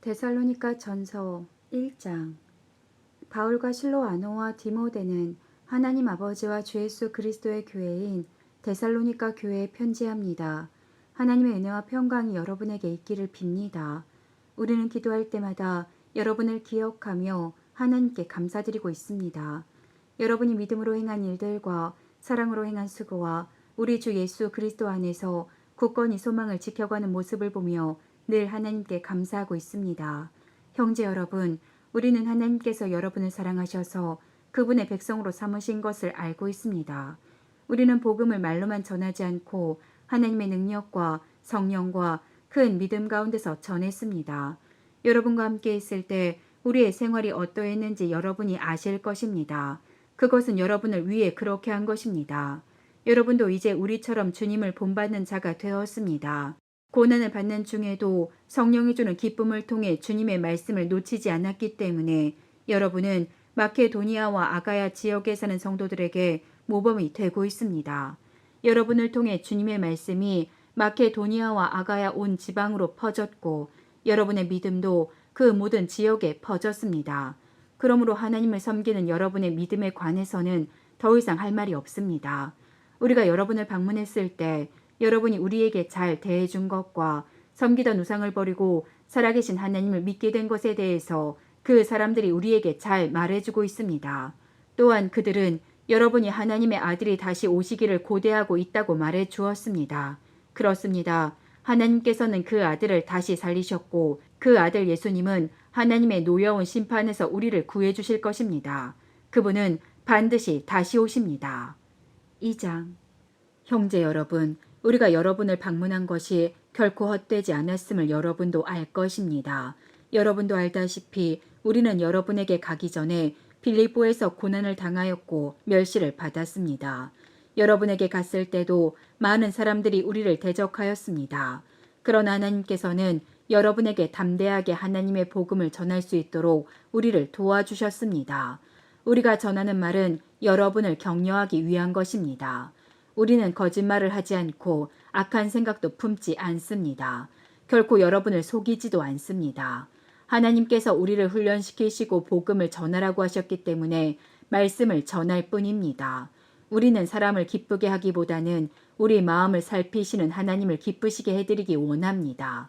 데살로니가 전서 1장. 바울과 실로 아노와 디모데는 하나님 아버지와 주 예수 그리스도의 교회인 데살로니가 교회에 편지합니다. 하나님의 은혜와 평강이 여러분에게 있기를 빕니다. 우리는 기도할 때마다 여러분을 기억하며 하나님께 감사드리고 있습니다. 여러분이 믿음으로 행한 일들과 사랑으로 행한 수고와 우리 주 예수 그리스도 안에서 굳건히 소망을 지켜가는 모습을 보며 늘 하나님께 감사하고 있습니다. 형제 여러분, 우리는 하나님께서 여러분을 사랑하셔서 그분의 백성으로 삼으신 것을 알고 있습니다. 우리는 복음을 말로만 전하지 않고 하나님의 능력과 성령과 큰 믿음 가운데서 전했습니다. 여러분과 함께 있을 때 우리의 생활이 어떠했는지 여러분이 아실 것입니다. 그것은 여러분을 위해 그렇게 한 것입니다. 여러분도 이제 우리처럼 주님을 본받는 자가 되었습니다. 고난을 받는 중에도 성령이 주는 기쁨을 통해 주님의 말씀을 놓치지 않았기 때문에 여러분은 마케도니아와 아가야 지역에 사는 성도들에게 모범이 되고 있습니다. 여러분을 통해 주님의 말씀이 마케도니아와 아가야 온 지방으로 퍼졌고 여러분의 믿음도 그 모든 지역에 퍼졌습니다. 그러므로 하나님을 섬기는 여러분의 믿음에 관해서는 더 이상 할 말이 없습니다. 우리가 여러분을 방문했을 때 여러분이 우리에게 잘 대해준 것과 섬기던 우상을 버리고 살아계신 하나님을 믿게 된 것에 대해서 그 사람들이 우리에게 잘 말해주고 있습니다. 또한 그들은 여러분이 하나님의 아들이 다시 오시기를 고대하고 있다고 말해 주었습니다. 그렇습니다. 하나님께서는 그 아들을 다시 살리셨고 그 아들 예수님은 하나님의 노여운 심판에서 우리를 구해 주실 것입니다. 그분은 반드시 다시 오십니다. 2장. 형제 여러분, 우리가 여러분을 방문한 것이 결코 헛되지 않았음을 여러분도 알 것입니다. 여러분도 알다시피 우리는 여러분에게 가기 전에 빌립보에서 고난을 당하였고 멸시를 받았습니다. 여러분에게 갔을 때도 많은 사람들이 우리를 대적하였습니다. 그러나 하나님께서는 여러분에게 담대하게 하나님의 복음을 전할 수 있도록 우리를 도와주셨습니다. 우리가 전하는 말은 여러분을 격려하기 위한 것입니다. 우리는 거짓말을 하지 않고 악한 생각도 품지 않습니다. 결코 여러분을 속이지도 않습니다. 하나님께서 우리를 훈련시키시고 복음을 전하라고 하셨기 때문에 말씀을 전할 뿐입니다. 우리는 사람을 기쁘게 하기보다는 우리 마음을 살피시는 하나님을 기쁘시게 해드리기 원합니다.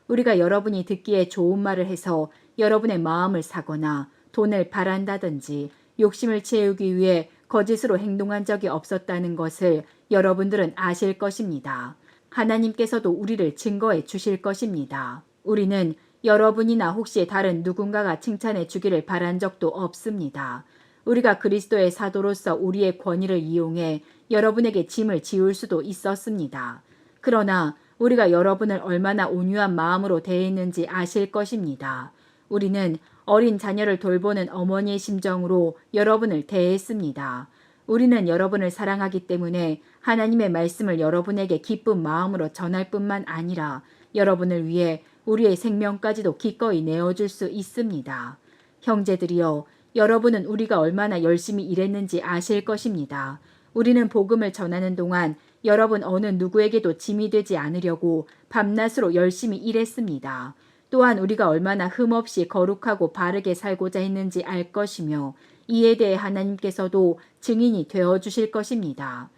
우리가 여러분이 듣기에 좋은 말을 해서 여러분의 마음을 사거나 돈을 바란다든지 욕심을 채우기 위해 거짓으로 행동한 적이 없었다는 것을 여러분들은 아실 것입니다. 하나님께서도 우리를 증거해 주실 것입니다. 우리는 여러분이나 혹시 다른 누군가가 칭찬해 주기를 바란 적도 없습니다. 우리가 그리스도의 사도로서 우리의 권위를 이용해 여러분에게 짐을 지울 수도 있었습니다. 그러나 우리가 여러분을 얼마나 온유한 마음으로 대했는지 아실 것입니다. 우리는 어린 자녀를 돌보는 어머니의 심정으로 여러분을 대했습니다. 우리는 여러분을 사랑하기 때문에 하나님의 말씀을 여러분에게 기쁜 마음으로 전할 뿐만 아니라 여러분을 위해 우리의 생명까지도 기꺼이 내어줄 수 있습니다. 형제들이여, 여러분은 우리가 얼마나 열심히 일했는지 아실 것입니다. 우리는 복음을 전하는 동안 여러분 어느 누구에게도 짐이 되지 않으려고 밤낮으로 열심히 일했습니다. 또한 우리가 얼마나 흠없이 거룩하고 바르게 살고자 했는지 알 것이며 이에 대해 하나님께서도 증인이 되어 주실 것입니다.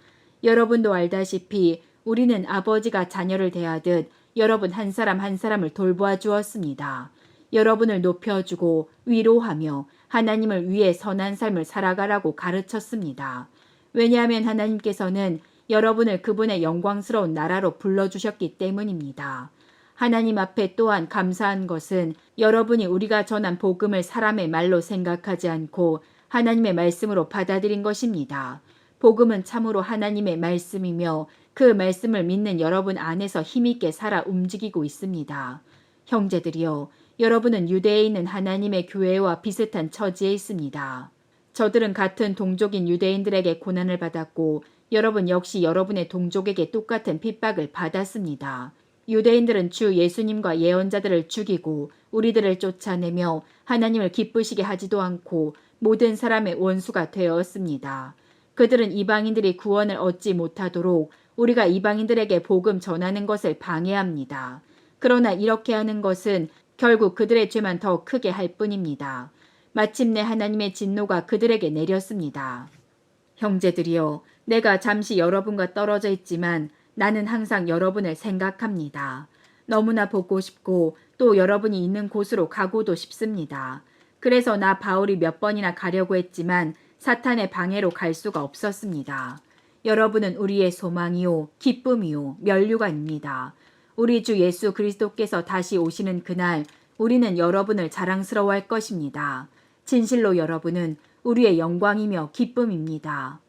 여러분도 알다시피 우리는 아버지가 자녀를 대하듯 여러분 한 사람 한 사람을 돌보아 주었습니다. 여러분을 높여주고 위로하며 하나님을 위해 선한 삶을 살아가라고 가르쳤습니다. 왜냐하면 하나님께서는 여러분을 그분의 영광스러운 나라로 불러주셨기 때문입니다. 하나님 앞에 또한 감사한 것은 여러분이 우리가 전한 복음을 사람의 말로 생각하지 않고 하나님의 말씀으로 받아들인 것입니다. 복음은 참으로 하나님의 말씀이며 그 말씀을 믿는 여러분 안에서 힘있게 살아 움직이고 있습니다. 형제들이여, 여러분은 유대에 있는 하나님의 교회와 비슷한 처지에 있습니다. 저들은 같은 동족인 유대인들에게 고난을 받았고 여러분 역시 여러분의 동족에게 똑같은 핍박을 받았습니다. 유대인들은 주 예수님과 예언자들을 죽이고 우리들을 쫓아내며 하나님을 기쁘시게 하지도 않고 모든 사람의 원수가 되었습니다. 그들은 이방인들이 구원을 얻지 못하도록 우리가 이방인들에게 복음 전하는 것을 방해합니다. 그러나 이렇게 하는 것은 결국 그들의 죄만 더 크게 할 뿐입니다. 마침내 하나님의 진노가 그들에게 내렸습니다. 형제들이여, 내가 잠시 여러분과 떨어져 있지만 나는 항상 여러분을 생각합니다. 너무나 보고 싶고 또 여러분이 있는 곳으로 가고도 싶습니다. 그래서 나 바울이 몇 번이나 가려고 했지만 사탄의 방해로 갈 수가 없었습니다. 여러분은 우리의 소망이요, 기쁨이요, 면류관입니다. 우리 주 예수 그리스도께서 다시 오시는 그날 우리는 여러분을 자랑스러워할 것입니다. 진실로 여러분은 우리의 영광이며 기쁨입니다.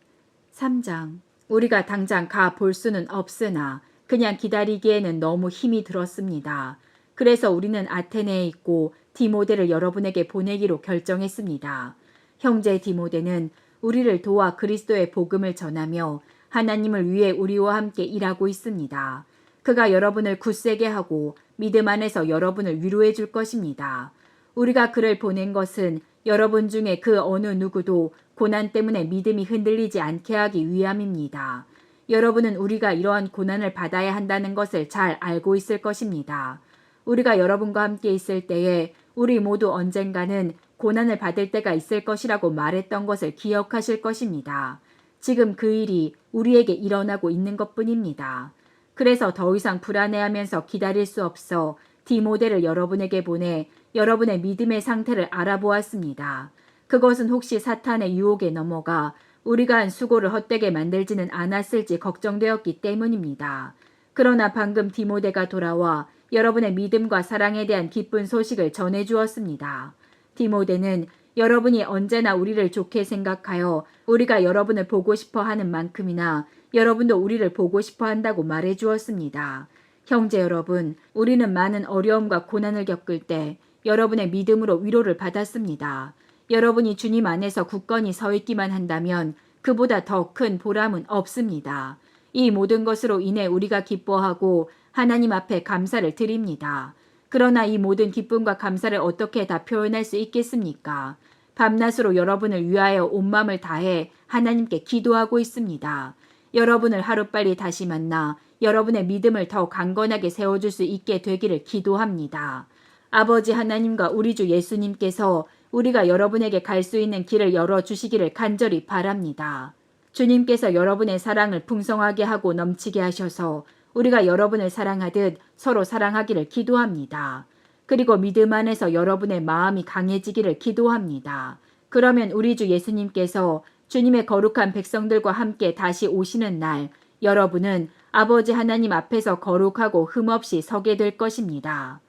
3장. 우리가 당장 가 볼 수는 없으나 그냥 기다리기에는 너무 힘이 들었습니다. 그래서 우리는 아테네에 있고 디모데를 여러분에게 보내기로 결정했습니다. 형제 디모데는 우리를 도와 그리스도의 복음을 전하며 하나님을 위해 우리와 함께 일하고 있습니다. 그가 여러분을 굳세게 하고 믿음 안에서 여러분을 위로해 줄 것입니다. 우리가 그를 보낸 것은 여러분 중에 그 어느 누구도 고난 때문에 믿음이 흔들리지 않게 하기 위함입니다. 여러분은 우리가 이러한 고난을 받아야 한다는 것을 잘 알고 있을 것입니다. 우리가 여러분과 함께 있을 때에 우리 모두 언젠가는 고난을 받을 때가 있을 것이라고 말했던 것을 기억하실 것입니다. 지금 그 일이 우리에게 일어나고 있는 것뿐입니다. 그래서 더 이상 불안해하면서 기다릴 수 없어 디모데를 여러분에게 보내 여러분의 믿음의 상태를 알아보았습니다. 그것은 혹시 사탄의 유혹에 넘어가 우리가 한 수고를 헛되게 만들지는 않았을지 걱정되었기 때문입니다. 그러나 방금 디모데가 돌아와 여러분의 믿음과 사랑에 대한 기쁜 소식을 전해주었습니다. 디모데는 여러분이 언제나 우리를 좋게 생각하여 우리가 여러분을 보고 싶어 하는 만큼이나 여러분도 우리를 보고 싶어 한다고 말해주었습니다. 형제 여러분, 우리는 많은 어려움과 고난을 겪을 때 여러분의 믿음으로 위로를 받았습니다. 여러분이 주님 안에서 굳건히 서 있기만 한다면 그보다 더 큰 보람은 없습니다. 이 모든 것으로 인해 우리가 기뻐하고 하나님 앞에 감사를 드립니다. 그러나 이 모든 기쁨과 감사를 어떻게 다 표현할 수 있겠습니까? 밤낮으로 여러분을 위하여 온 마음을 다해 하나님께 기도하고 있습니다. 여러분을 하루빨리 다시 만나 여러분의 믿음을 더 강건하게 세워줄 수 있게 되기를 기도합니다. 아버지 하나님과 우리 주 예수님께서 우리가 여러분에게 갈 수 있는 길을 열어주시기를 간절히 바랍니다. 주님께서 여러분의 사랑을 풍성하게 하고 넘치게 하셔서 우리가 여러분을 사랑하듯 서로 사랑하기를 기도합니다. 그리고 믿음 안에서 여러분의 마음이 강해지기를 기도합니다. 그러면 우리 주 예수님께서 주님의 거룩한 백성들과 함께 다시 오시는 날 여러분은 아버지 하나님 앞에서 거룩하고 흠없이 서게 될 것입니다.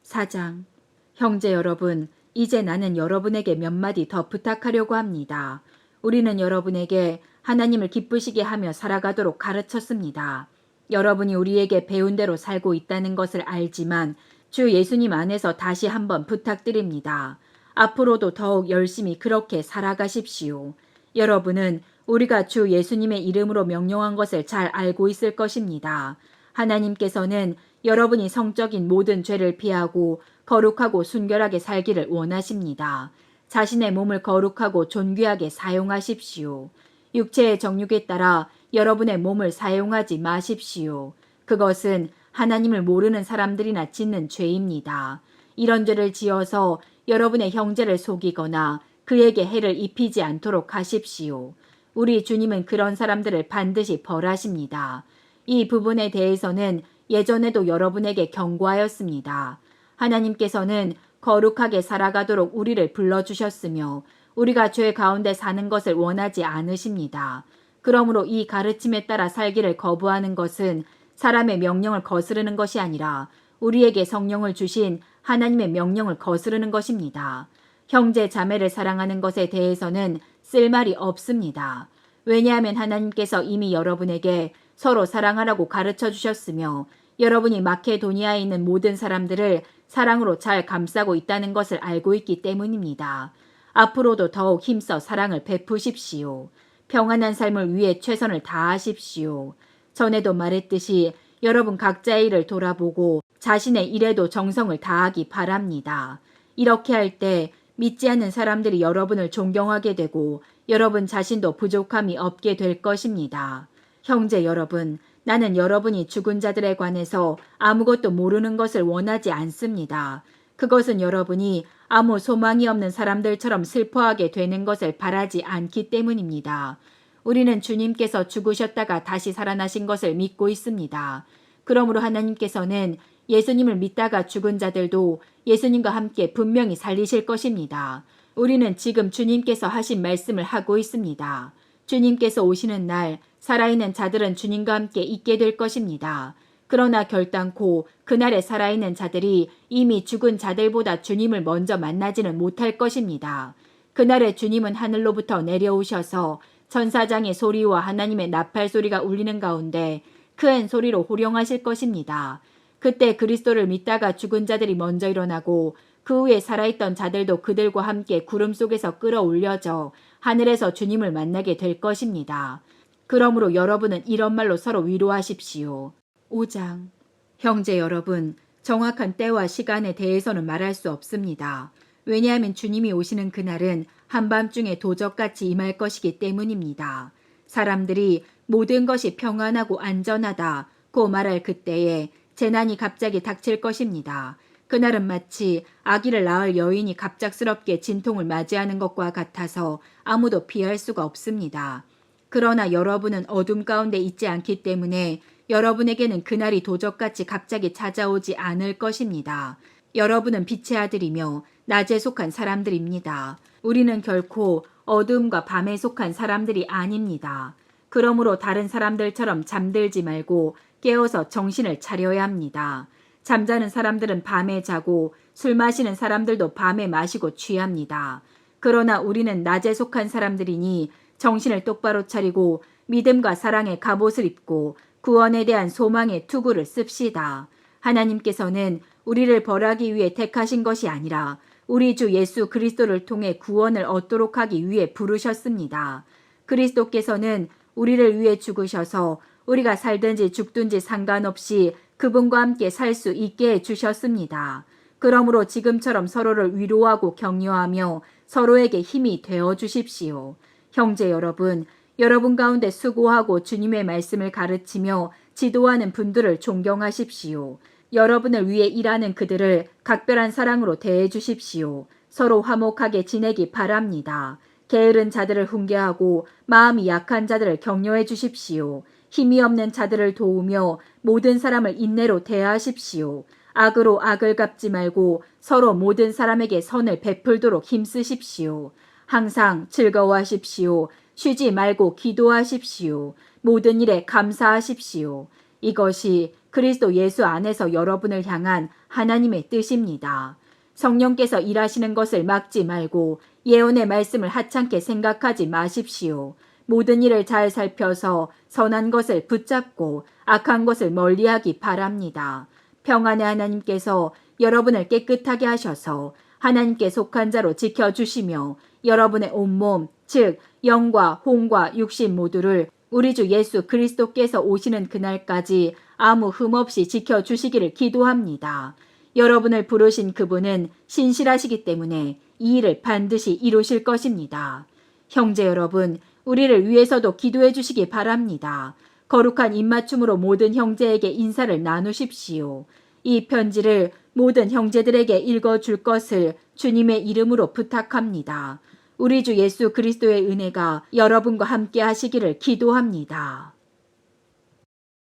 4장. 형제 여러분, 이제 나는 여러분에게 몇 마디 더 부탁하려고 합니다. 우리는 여러분에게 하나님을 기쁘시게 하며 살아가도록 가르쳤습니다. 여러분이 우리에게 배운 대로 살고 있다는 것을 알지만 주 예수님 안에서 다시 한번 부탁드립니다. 앞으로도 더욱 열심히 그렇게 살아가십시오. 여러분은 우리가 주 예수님의 이름으로 명령한 것을 잘 알고 있을 것입니다. 하나님께서는 여러분이 성적인 모든 죄를 피하고 거룩하고 순결하게 살기를 원하십니다. 자신의 몸을 거룩하고 존귀하게 사용하십시오. 육체의 정욕에 따라 여러분의 몸을 사용하지 마십시오. 그것은 하나님을 모르는 사람들이나 짓는 죄입니다. 이런 죄를 지어서 여러분의 형제를 속이거나 그에게 해를 입히지 않도록 하십시오. 우리 주님은 그런 사람들을 반드시 벌하십니다. 이 부분에 대해서는 예전에도 여러분에게 경고하였습니다. 하나님께서는 거룩하게 살아가도록 우리를 불러주셨으며 우리가 죄 가운데 사는 것을 원하지 않으십니다. 그러므로 이 가르침에 따라 살기를 거부하는 것은 사람의 명령을 거스르는 것이 아니라 우리에게 성령을 주신 하나님의 명령을 거스르는 것입니다. 형제 자매를 사랑하는 것에 대해서는 쓸 말이 없습니다. 왜냐하면 하나님께서 이미 여러분에게 서로 사랑하라고 가르쳐 주셨으며 여러분이 마케도니아에 있는 모든 사람들을 사랑으로 잘 감싸고 있다는 것을 알고 있기 때문입니다. 앞으로도 더욱 힘써 사랑을 베푸십시오. 평안한 삶을 위해 최선을 다하십시오. 전에도 말했듯이 여러분 각자의 일을 돌아보고 자신의 일에도 정성을 다하기 바랍니다. 이렇게 할 때 믿지 않는 사람들이 여러분을 존경하게 되고 여러분 자신도 부족함이 없게 될 것입니다. 형제 여러분, 나는 여러분이 죽은 자들에 관해서 아무것도 모르는 것을 원하지 않습니다. 그것은 여러분이 아무 소망이 없는 사람들처럼 슬퍼하게 되는 것을 바라지 않기 때문입니다. 우리는 주님께서 죽으셨다가 다시 살아나신 것을 믿고 있습니다. 그러므로 하나님께서는 예수님을 믿다가 죽은 자들도 예수님과 함께 분명히 살리실 것입니다. 우리는 지금 주님께서 하신 말씀을 하고 있습니다. 주님께서 오시는 날 살아있는 자들은 주님과 함께 있게 될 것입니다. 그러나 결단코 그날에 살아있는 자들이 이미 죽은 자들보다 주님을 먼저 만나지는 못할 것입니다. 그날에 주님은 하늘로부터 내려오셔서 천사장의 소리와 하나님의 나팔 소리가 울리는 가운데 큰 소리로 호령하실 것입니다. 그때 그리스도를 믿다가 죽은 자들이 먼저 일어나고 그 후에 살아있던 자들도 그들과 함께 구름 속에서 끌어올려져 하늘에서 주님을 만나게 될 것입니다. 그러므로 여러분은 이런 말로 서로 위로하십시오. 5장. 형제 여러분, 정확한 때와 시간에 대해서는 말할 수 없습니다. 왜냐하면 주님이 오시는 그날은 한밤중에 도적같이 임할 것이기 때문입니다. 사람들이 모든 것이 평안하고 안전하다고 말할 그때에 재난이 갑자기 닥칠 것입니다. 그날은 마치 아기를 낳을 여인이 갑작스럽게 진통을 맞이하는 것과 같아서 아무도 피할 수가 없습니다. 그러나 여러분은 어둠 가운데 있지 않기 때문에 여러분에게는 그날이 도적같이 갑자기 찾아오지 않을 것입니다. 여러분은 빛의 아들이며 낮에 속한 사람들입니다. 우리는 결코 어둠과 밤에 속한 사람들이 아닙니다. 그러므로 다른 사람들처럼 잠들지 말고 깨어서 정신을 차려야 합니다. 잠자는 사람들은 밤에 자고 술 마시는 사람들도 밤에 마시고 취합니다. 그러나 우리는 낮에 속한 사람들이니 정신을 똑바로 차리고 믿음과 사랑의 갑옷을 입고 구원에 대한 소망의 투구를 씁시다. 하나님께서는 우리를 벌하기 위해 택하신 것이 아니라 우리 주 예수 그리스도를 통해 구원을 얻도록 하기 위해 부르셨습니다. 그리스도께서는 우리를 위해 죽으셔서 우리가 살든지 죽든지 상관없이 그분과 함께 살 수 있게 해주셨습니다. 그러므로 지금처럼 서로를 위로하고 격려하며 서로에게 힘이 되어 주십시오. 형제 여러분, 여러분 가운데 수고하고 주님의 말씀을 가르치며 지도하는 분들을 존경하십시오. 여러분을 위해 일하는 그들을 각별한 사랑으로 대해 주십시오. 서로 화목하게 지내기 바랍니다. 게으른 자들을 훈계하고 마음이 약한 자들을 격려해 주십시오. 힘이 없는 자들을 도우며 모든 사람을 인내로 대하십시오. 악으로 악을 갚지 말고 서로 모든 사람에게 선을 베풀도록 힘쓰십시오. 항상 즐거워하십시오. 쉬지 말고 기도하십시오. 모든 일에 감사하십시오. 이것이 그리스도 예수 안에서 여러분을 향한 하나님의 뜻입니다. 성령께서 일하시는 것을 막지 말고 예언의 말씀을 하찮게 생각하지 마십시오. 모든 일을 잘 살펴서 선한 것을 붙잡고 악한 것을 멀리하기 바랍니다. 평안의 하나님께서 여러분을 깨끗하게 하셔서 하나님께 속한 자로 지켜주시며 여러분의 온몸, 즉 영과 혼과 육신 모두를 우리 주 예수 그리스도께서 오시는 그날까지 아무 흠 없이 지켜주시기를 기도합니다. 여러분을 부르신 그분은 신실하시기 때문에 이 일을 반드시 이루실 것입니다. 형제 여러분, 우리를 위해서도 기도해 주시기 바랍니다. 거룩한 입맞춤으로 모든 형제에게 인사를 나누십시오. 이 편지를 모든 형제들에게 읽어줄 것을 주님의 이름으로 부탁합니다. 우리 주 예수 그리스도의 은혜가 여러분과 함께 하시기를 기도합니다.